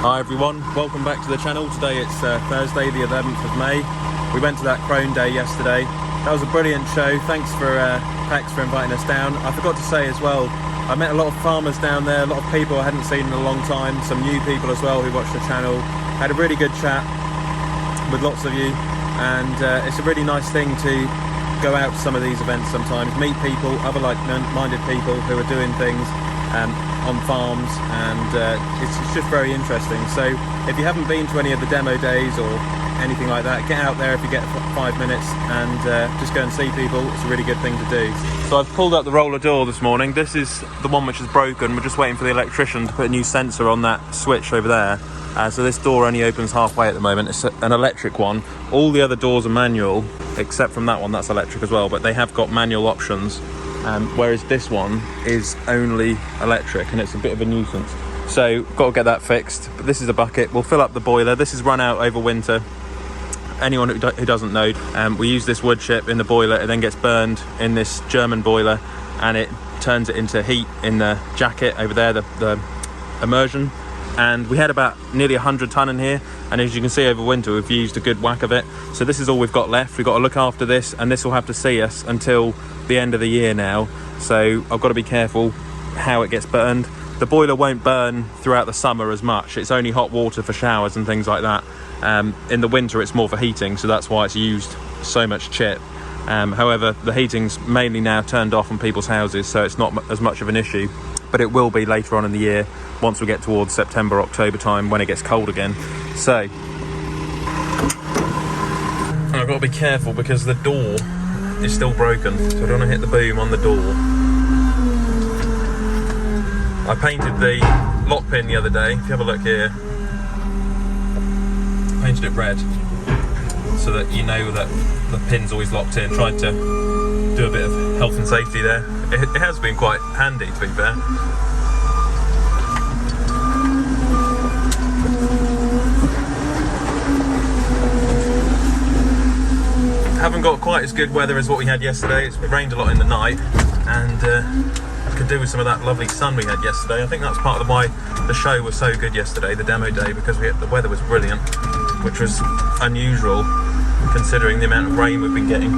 Hi everyone, welcome back to the channel. Today it's Thursday the 11th of May. We went to that Crone Day yesterday. That was a brilliant show. Thanks for Pex for inviting us down. I forgot to say as well, I met a lot of farmers down there, a lot of people I hadn't seen in a long time, some new people as well who watched the channel. Had a really good chat with lots of you, and it's a really nice thing to go out to some of these events sometimes, meet people, other like-minded people who are doing things on farms, and it's just very interesting. So if you haven't been to any of the demo days or anything like that, get out there if you get 5 minutes and just go and see people. It's a really good thing to do. So I've pulled up the roller door this morning. This is the one which is broken. We're just waiting for the electrician to put a new sensor on that switch over there. So this door only opens halfway at the moment. It's an electric one. All the other doors are manual, except from that one, that's electric as well, but they have got manual options. Whereas this one is only electric, and it's a bit of a nuisance. So got to get that fixed. But this is a bucket. We'll fill up the boiler. This is run out over winter. Anyone who doesn't know, we use this wood chip in the boiler. It then gets burned in this German boiler, and it turns it into heat in the jacket over there, the immersion. And we had about nearly 100 tonne in here, and as you can see over winter we've used a good whack of it. So this is all we've got left. We've got to look after this, and this will have to see us until the end of the year now. So I've got to be careful how it gets burned. The boiler won't burn throughout the summer as much. It's only hot water for showers and things like that. In the winter it's more for heating, so that's why it's used so much chip. However, the heating's mainly now turned off on people's houses, so it's not as much of an issue. But it will be later on in the year, once we get towards September, October time, when it gets cold again. So I've got to be careful because the door is still broken, so I don't want to hit the boom on the door. I painted the lock pin the other day. If you have a look here, I painted it red so that you know that the pin's always locked in. Tried to do a bit of health and safety there. It has been quite handy, to be fair. Haven't got quite as good weather as what we had yesterday. It's rained a lot in the night, and I could do with some of that lovely sun we had yesterday. I think that's part of why the show was so good yesterday, the demo day, because the weather was brilliant, which was unusual considering the amount of rain we've been getting.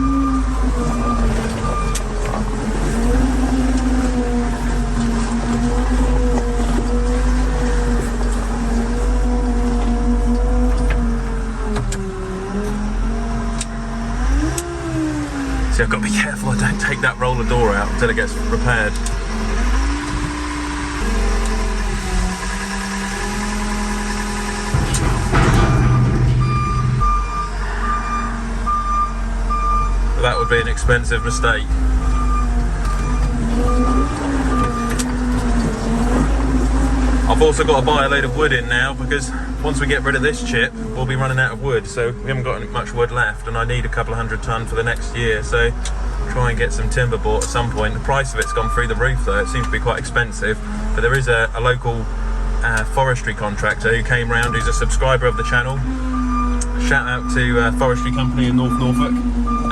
See, I've got to be careful I don't take that roller door out until it gets repaired. That would be an expensive mistake. I've also got to buy a load of wood in now, because once we get rid of this chip we'll be running out of wood, so we haven't got much wood left, and I need a couple of 100 tonne for the next year, so try and get some timber bought at some point. The price of it's gone through the roof though. It seems to be quite expensive, but there is a local forestry contractor who came round, who's a subscriber of the channel. Shout out to Forestry Company in North Norfolk,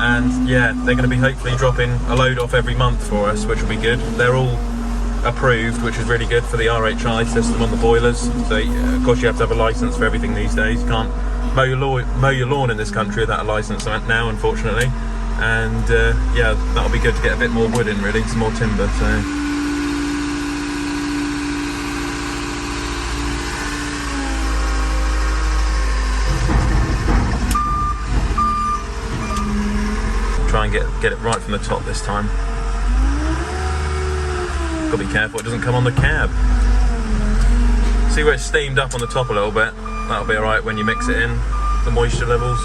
and yeah, they're going to be hopefully dropping a load off every month for us, which will be good. They're all approved, which is really good for the RHI system on the boilers. So of course you have to have a license for everything these days. You can't mow your lawn in this country without a license now, unfortunately. And yeah, that'll be good to get a bit more wood in, really, some more timber. So try and get it right from the top this time. Got to be careful it doesn't come on the cab. See where it's steamed up on the top a little bit? That'll be alright when you mix it in, the moisture levels.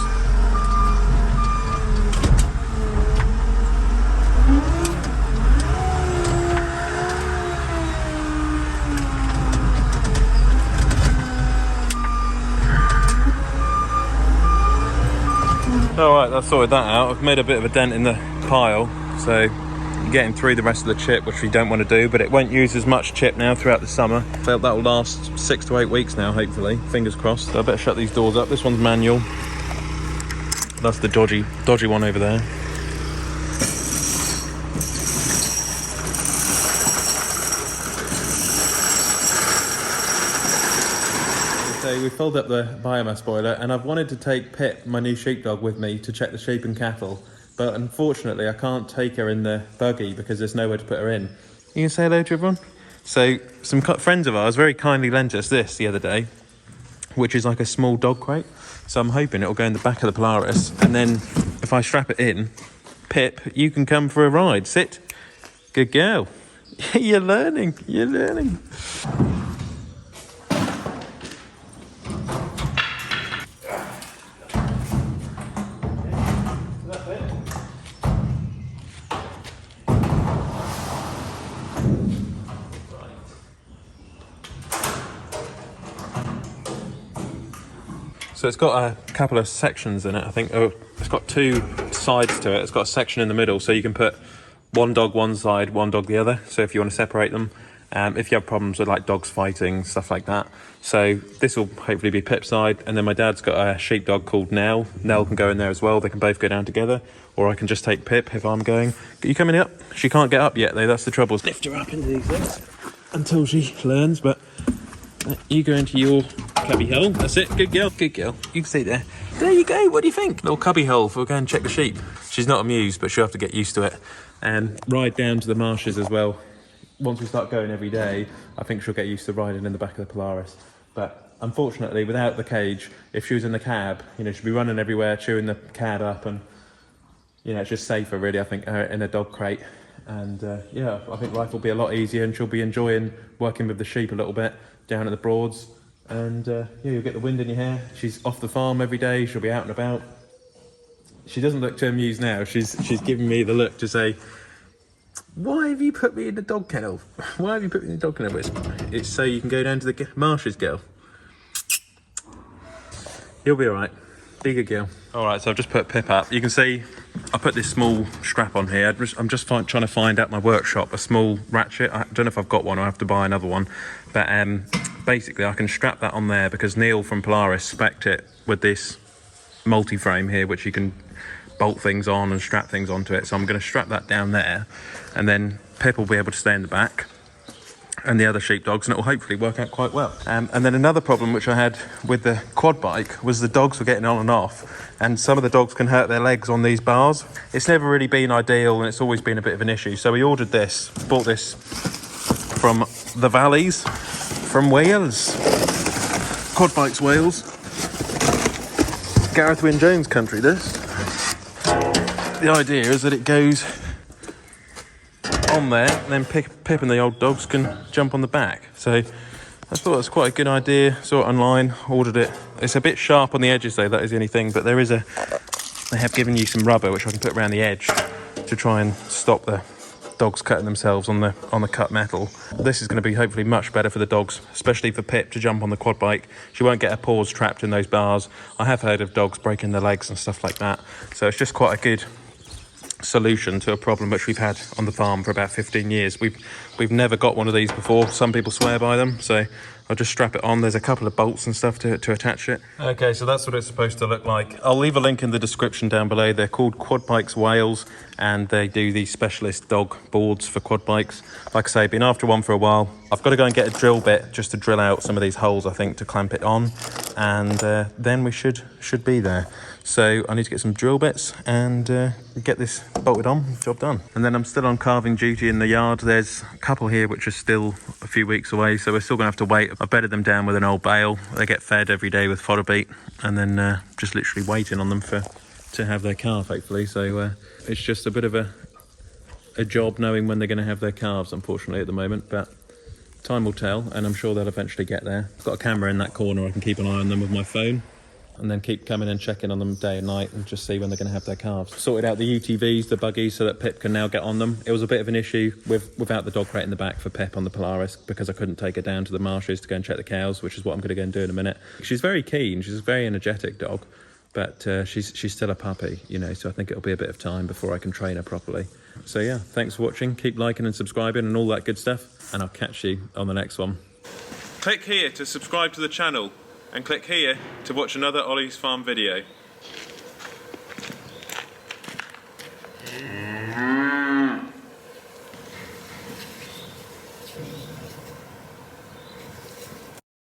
Alright, I've sorted that out. I've made a bit of a dent in the pile, so you're getting through the rest of the chip, which we don't want to do, but it won't use as much chip now throughout the summer. I feel that will last 6 to 8 weeks now, hopefully. Fingers crossed. So I better shut these doors up. This one's manual. That's the dodgy one over there. so we filled up the biomass boiler, and I've wanted to take Pip, my new sheepdog, with me to check the sheep and cattle, but unfortunately I can't take her in the buggy because there's nowhere to put her in. You can say hello to everyone? So some friends of ours very kindly lent us this the other day, which is like a small dog crate. So I'm hoping it'll go in the back of the Polaris, and then if I strap it in, Pip, you can come for a ride. Sit. Good girl. You're learning. You're learning. So it's got a couple of sections in it, I think. Oh, it's got two sides to it. It's got a section in the middle, so you can put one dog one side, one dog the other. So if you want to separate them, if you have problems with like dogs fighting, stuff like that. So this will hopefully be Pip's side, and then my dad's got a sheepdog called Nell. Nell can go in there as well. They can both go down together, or I can just take Pip if I'm going. Are you coming up? She can't get up yet though, that's the trouble. Lift her up into these things until she learns, but you go into your cubby hole. That's it. Good girl. Good girl. You can stay there. There you go. What do you think? Little cubby hole for go and check the sheep. She's not amused, but she'll have to get used to it. And ride down to the marshes as well. Once we start going every day, I think she'll get used to riding in the back of the Polaris. But unfortunately, without the cage, if she was in the cab, you know, she'd be running everywhere, chewing the cab up, and you know, it's just safer really, I think, in a dog crate. And yeah, I think life will be a lot easier, and she'll be enjoying working with the sheep a little bit down at the Broads. And yeah, you'll get the wind in your hair. She's off the farm every day. She'll be out and about. She doesn't look too amused now. She's giving me the look to say, why have you put me in the dog kennel? Why have you put me in the dog kennel? It's so you can go down to the marshes, girl. You'll be all right. Be a good girl. All right, so I've just put Pip up. You can see I put this small strap on here. I'm just trying to find out my workshop, a small ratchet. I don't know if I've got one or I have to buy another one. But basically I can strap that on there because Neil from Polaris spec'd it with this multi-frame here, which you can bolt things on and strap things onto it. So I'm going to strap that down there, and then Pip will be able to stay in the back and the other sheepdogs, and it will hopefully work out quite well. And then another problem which I had with the quad bike was the dogs were getting on and off, and some of the dogs can hurt their legs on these bars. It's never really been ideal, and it's always been a bit of an issue. So we ordered this, bought this from the Valleys, from Wales. Quad Bikes Wales. Gareth Wyn Jones country, this. The idea is that it goes on there, and then Pip and the old dogs can jump on the back. So I thought it was quite a good idea. Saw it online, ordered it. It's a bit sharp on the edges though, that is the only thing, but there is they have given you some rubber which I can put around the edge to try and stop the dogs cutting themselves on the cut metal. This is going to be hopefully much better for the dogs, especially for Pip to jump on the quad bike. She won't get her paws trapped in those bars. I have heard of dogs breaking their legs and stuff like that, so it's just quite a good solution to a problem which we've had on the farm for about 15 years. We've never got one of these before. Some people swear by them, so I'll just strap it on. There's a couple of bolts and stuff to attach it. Okay, so that's what it's supposed to look like. I'll leave a link in the description down below. They're called Quad Bikes Wales, and they do these specialist dog boards for quad bikes. Like I say, been after one for a while. I've got to go and get a drill bit just to drill out some of these holes, I think, to clamp it on, and then we should be there. So I need to get some drill bits and get this bolted on, job done. And then I'm still on calving duty in the yard. There's a couple here which are still a few weeks away, so we're still gonna have to wait. I've bedded them down with an old bale. They get fed every day with fodder beet, and then just literally waiting on them to have their calf, hopefully. So it's just a bit of a job knowing when they're gonna have their calves, unfortunately, at the moment, but time will tell, and I'm sure they'll eventually get there. I've got a camera in that corner. I can keep an eye on them with my phone, and then keep coming and checking on them day and night and just see when they're going to have their calves. Sorted out the UTVs, the buggies, so that Pip can now get on them. It was a bit of an issue without the dog crate in the back for Pip on the Polaris, because I couldn't take her down to the marshes to go and check the cows, which is what I'm going to go and do in a minute. She's very keen. She's a very energetic dog, but she's still a puppy, you know, so I think it'll be a bit of time before I can train her properly. So yeah, thanks for watching. Keep liking and subscribing and all that good stuff, and I'll catch you on the next one. Click here to subscribe to the channel, and click here to watch another Olly's Farm video.